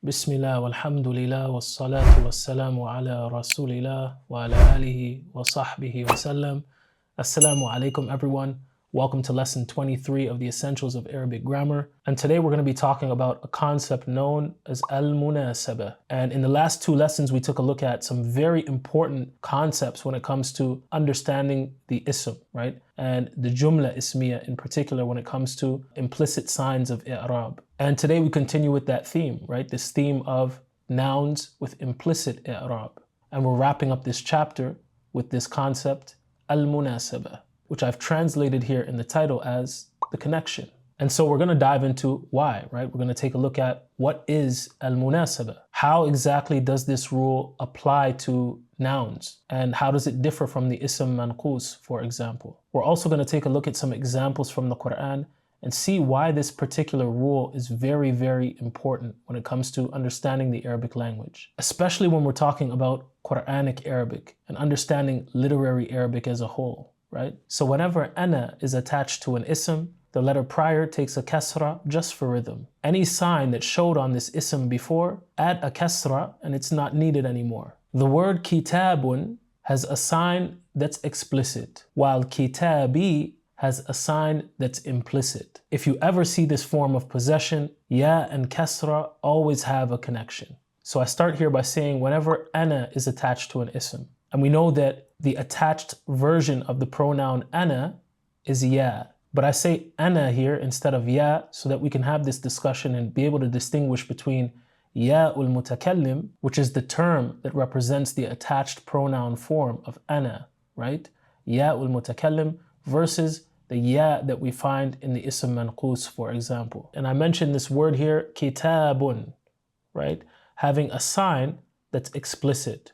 Bismillah walhamdulillah wassalatu wassalamu ala rasulillah wa ala alihi wa sahbihi wa sallam. Assalamu alaikum everyone. Welcome to lesson 23 of the Essentials of Arabic Grammar. And today we're going to be talking about a concept known as al-munasaba. And in the last two lessons, we took a look at some very important concepts when it comes to understanding the ism, right? And the jumla ismiya in particular when it comes to implicit signs of i'rab. And today we continue with that theme, right? This theme of nouns with implicit i'rab. And we're wrapping up this chapter with this concept, al-munasaba, which I've translated here in the title as the connection. And so we're going to dive into why, right? We're going to take a look at what is al-munasaba? How exactly does this rule apply to nouns? And how does it differ from the ism manqus, for example? We're also going to take a look at some examples from the Quran and see why this particular rule is very, very important when it comes to understanding the Arabic language, especially when we're talking about Quranic Arabic and understanding literary Arabic as a whole. Right? So whenever ana is attached to an ism, the letter prior takes a kasra just for rhythm. Any sign that showed on this ism before, add a kasra and it's not needed anymore. The word kitabun has a sign that's explicit, while kitabi has a sign that's implicit. If you ever see this form of possession, ya and kasra always have a connection. So I start here by saying whenever ana is attached to an ism, and we know that the attached version of the pronoun ana is ya. But I say ana here instead of ya so that we can have this discussion and be able to distinguish between ya ul mutakallim, which is the term that represents the attached pronoun form of ana, right? Ya ul mutakallim versus the ya that we find in the ism manqus, for example. And I mentioned this word here, kitabun, right? Having a sign that's explicit,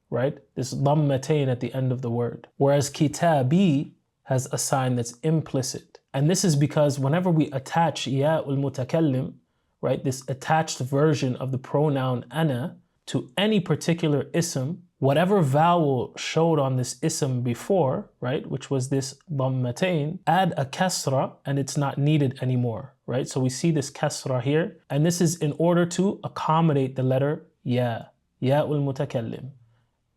right? This dhammatain at the end of the word. Whereas kitabi has a sign that's implicit. And this is because whenever we attach ya ul mutakallim, right, this attached version of the pronoun ana to any particular ism, whatever vowel showed on this ism before, right, which was this dhammatain, add a kasra and it's not needed anymore, right? So we see this kasra here, and this is in order to accommodate the letter ya ul mutakallim.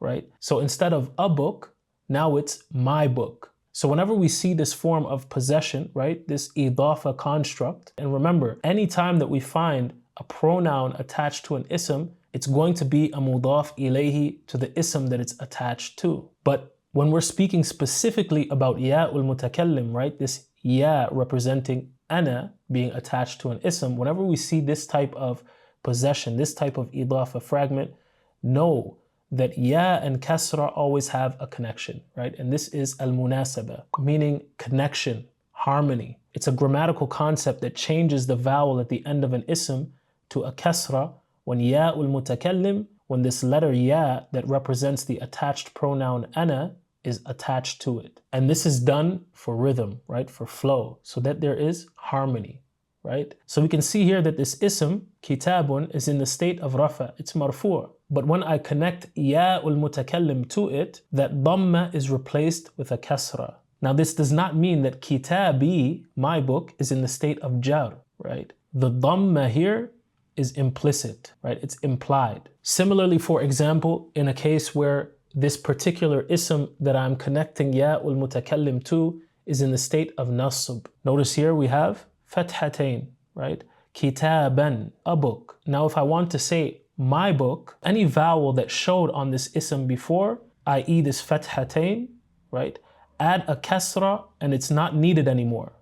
Right? So instead of a book, now it's my book. So whenever we see this form of possession, right, this idafa construct, and remember, anytime that we find a pronoun attached to an ism, it's going to be a mudaf ilayhi to the ism that it's attached to. But when we're speaking specifically about ya ul mutakallim, right, this ya representing ana being attached to an ism, whenever we see this type of possession, this type of idafa fragment, know that ya and kasra always have a connection, right? And this is al-munasaba, meaning connection, harmony. It's a grammatical concept that changes the vowel at the end of an ism to a kasra when ya ul mutakallim, when this letter ya that represents the attached pronoun ana is attached to it. And this is done for rhythm, right? For flow, so that there is harmony, right? So we can see here that this ism, kitabun, is in the state of rafa, it's marfu'. But when I connect ya ul mutakallim to it, that dhamma is replaced with a kasra. Now this does not mean that kitabi, my book, is in the state of jar, right? The dhamma here is implicit, right? It's implied. Similarly, for example, in a case where this particular ism that I'm connecting ya ul mutakallim to is in the state of nasb. Notice here we have fathatain, right? Kitaban, a book. Now if I want to say my book, any vowel that showed on this ism before, i.e. this fathatain, right, add a kasra and it's not needed anymore,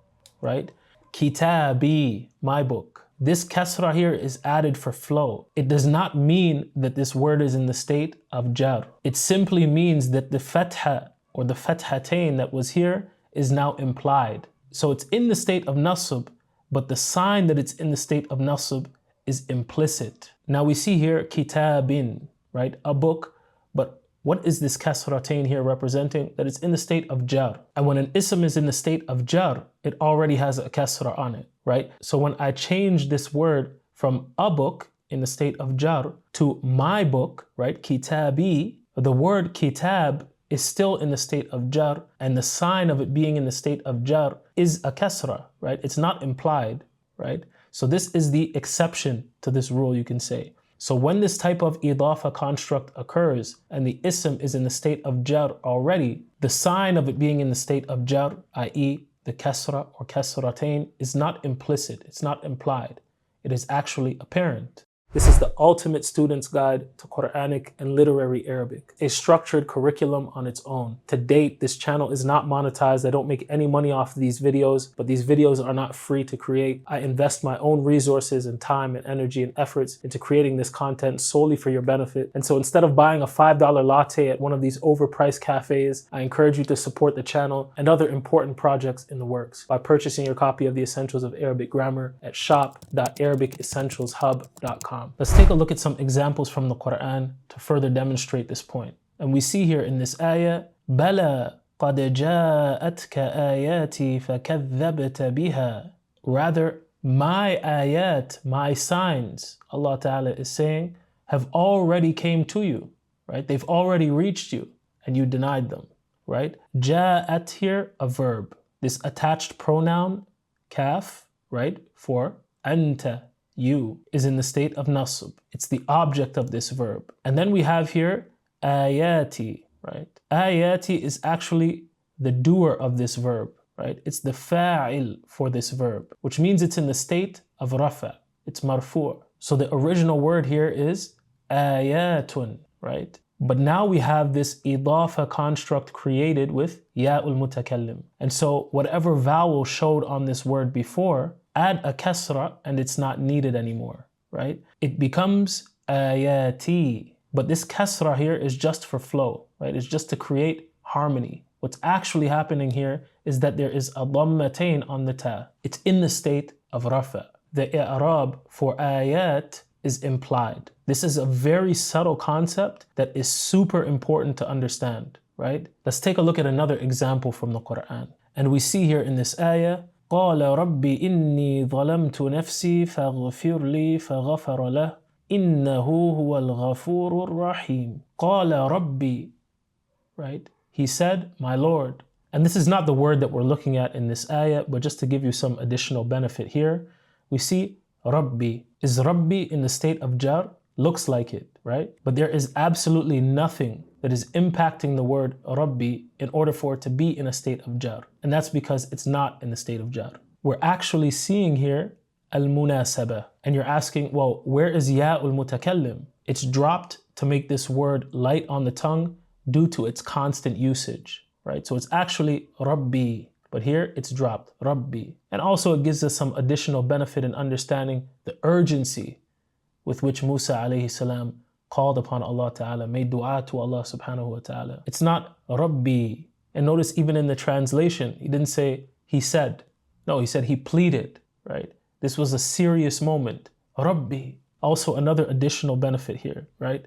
right? Kitabi, my book. This kasra here is added for flow. It does not mean that this word is in the state of jar. It simply means that the fatha or the fathatain that was here is now implied. So it's in the state of nasb, but the sign that it's in the state of nasb is implicit. Now we see here kitabin, right? A book, but what is this kasratain here representing? That it's in the state of jar. And when an ism is in the state of jar, it already has a kasra on it, right? So when I change this word from a book in the state of jar to my book, right? Kitabi, the word kitab is still in the state of jar, and the sign of it being in the state of jar is a kasra, right? It's not implied, right? So this is the exception to this rule, you can say. So when this type of idafa construct occurs and the ism is in the state of jar already, the sign of it being in the state of jar, i.e. the kasra or kasratain, is not implicit, it's not implied. It is actually apparent. This is the ultimate student's guide to Quranic and literary Arabic, a structured curriculum on its own. To date, this channel is not monetized. I don't make any money off of these videos, but these videos are not free to create. I invest my own resources and time and energy and efforts into creating this content solely for your benefit. And so instead of buying a $5 latte at one of these overpriced cafes, I encourage you to support the channel and other important projects in the works by purchasing your copy of the Essentials of Arabic Grammar at shop.arabicessentialshub.com. Let's take a look at some examples from the Quran to further demonstrate this point. And we see here in this ayah, بَلَا قَدْ جَاءَتْكَ آيَاتِي فَكَذَّبْتَ بِهَا. Rather, my ayat, my signs, Allah Ta'ala is saying, have already came to you, right? They've already reached you and you denied them, right? جَاءَت here, a verb. This attached pronoun, kaf, right, for anta, you, is in the state of nasb. It's the object of this verb. And then we have here ayati, right? Ayati is actually the doer of this verb, right? It's the fa'il for this verb, which means it's in the state of rafa. It's marfu'. So the original word here is ayatun, right? But now we have this idafa construct created with ya'ul mutakallim. And so whatever vowel showed on this word before, add a kasra and it's not needed anymore, right? It becomes ayati. But this kasra here is just for flow, right? It's just to create harmony. What's actually happening here is that there is a dhammatain on the ta. It's in the state of rafa. The i'rab for ayat is implied. This is a very subtle concept that is super important to understand, right? Let's take a look at another example from the Quran. And we see here in this ayah, قال ربي إني ظلمت نفسي فاغفر لي فغفر له إنه هو الغفور الرحيم. قال ربي, right? He said, my Lord. And this is not the word that we're looking at in this ayah, but just to give you some additional benefit here, we see Rabbi. Is Rabbi in the state of jar? Looks like it, right? But there is absolutely nothing that is impacting the word Rabbi in order for it to be in a state of jar. And that's because it's not in the state of jar. We're actually seeing here al-munasaba. And you're asking, well, where is ya'ul mutakallim? It's dropped to make this word light on the tongue due to its constant usage, right? So it's actually Rabbi, but here it's dropped, Rabbi. And also it gives us some additional benefit in understanding the urgency with which Musa alayhi salam called upon Allah Ta'ala, made dua to Allah subhanahu wa ta'ala. It's not Rabbi. And notice even in the translation, he didn't say he said. No, he said he pleaded, right? This was a serious moment. Rabbi. Also another additional benefit here, right?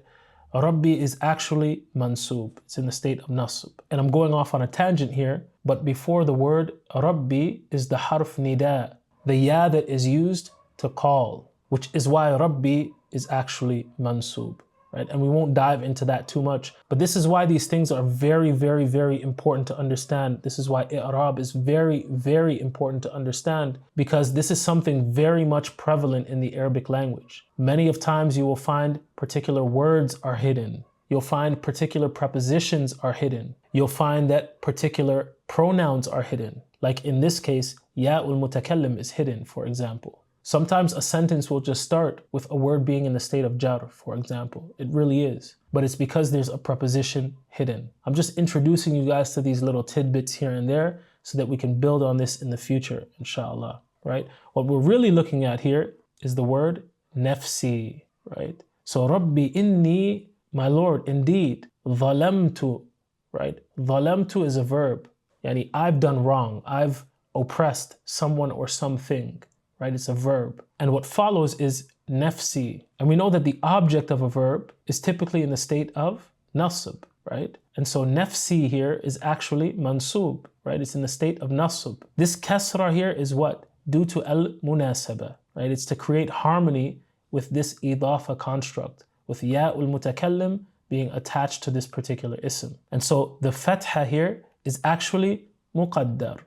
Rabbi is actually mansub. It's in the state of nasb. And I'm going off on a tangent here, but before the word Rabbi is the harf nida, the ya that is used to call, which is why Rabbi is actually mansub, right? And we won't dive into that too much, but this is why these things are very, very, very important to understand. This is why i'rab is very, very important to understand, because this is something very much prevalent in the Arabic language. Many of times you will find particular words are hidden. You'll find particular prepositions are hidden. You'll find that particular pronouns are hidden. Like in this case, ya'ul mutakallim is hidden, for example. Sometimes a sentence will just start with a word being in the state of jar, for example. It really is. But it's because there's a preposition hidden. I'm just introducing you guys to these little tidbits here and there so that we can build on this in the future, inshallah, right? What we're really looking at here is the word nafsi, right? So Rabbi inni, my Lord, indeed, dhalamtu, right? Dhalamtu is a verb. Yani I've done wrong. I've oppressed someone or something. Right? It's a verb. And what follows is nafsi. And we know that the object of a verb is typically in the state of nasb, right? And so nafsi here is actually mansub, right? It's in the state of nasb. This kasra here is what? Due to al-munasaba, right? It's to create harmony with this idafa construct, with ya'ul mutakallim being attached to this particular ism. And so the fatha here is actually muqaddar,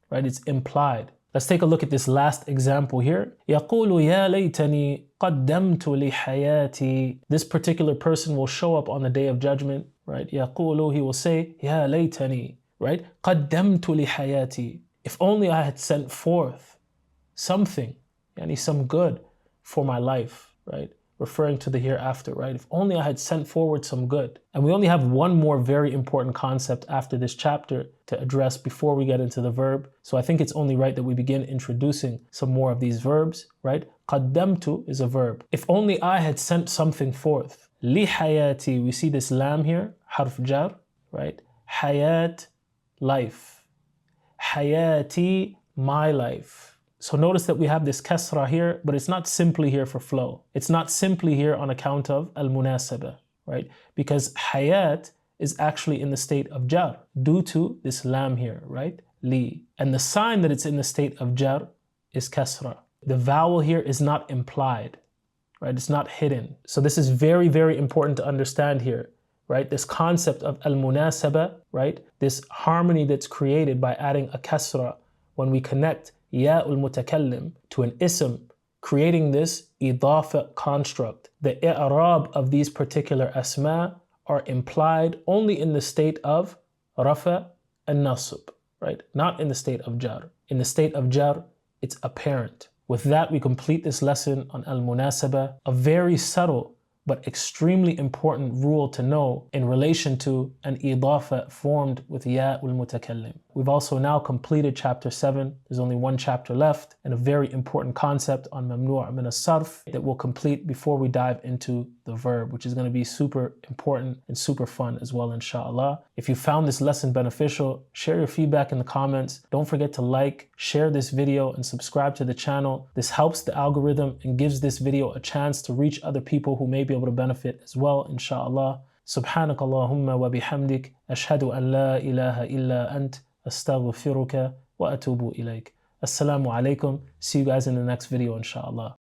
right? It's implied. Let's take a look at this last example here. يقول يا ليتني قدمت لحياتي. This particular person will show up on the day of judgment, right? يقول, he will say, يا ليتني, right? قدمت لحياتي. If only I had sent forth something, yani some good for my life, right? Referring to the hereafter, right? If only I had sent forward some good. And we only have one more very important concept after this chapter to address before we get into the verb. So I think it's only right that we begin introducing some more of these verbs, right? قدمت is a verb. If only I had sent something forth. لحياتي, we see this lam here, حرف jar, right? حياة, life. حياتي, my life. So notice that we have this kasra here, but it's not simply here for flow. It's not simply here on account of al-munasaba, right? Because hayat is actually in the state of jar due to this lam here, right? Li. And the sign that it's in the state of jar is kasra. The vowel here is not implied, right? It's not hidden. So this is very, very important to understand here, right? This concept of al-munasaba, right? This harmony that's created by adding a kasra when we connect ya al-mutakallim to an ism, creating this idafa construct. The i'rab of these particular asma are implied only in the state of rafa and nasb, right? Not in the state of jar. In the state of jar, it's apparent. With that, we complete this lesson on al-munasaba, a very subtle but extremely important rule to know in relation to an idafa formed with ya al-mutakallim. We've also now completed chapter 7. There's only one chapter left and a very important concept on mamnu' min as-sarf that we'll complete before we dive into the verb, which is going to be super important and super fun as well, inshallah. If you found this lesson beneficial, share your feedback in the comments. Don't forget to like, share this video, and subscribe to the channel. This helps the algorithm and gives this video a chance to reach other people who may be able to benefit as well, inshallah. Subhanak Allahumma wa bihamdik, ashhadu an la ilaha illa ant, astaghfiruka wa atubu ilayk. Assalamu alaikum. See you guys in the next video, inshallah.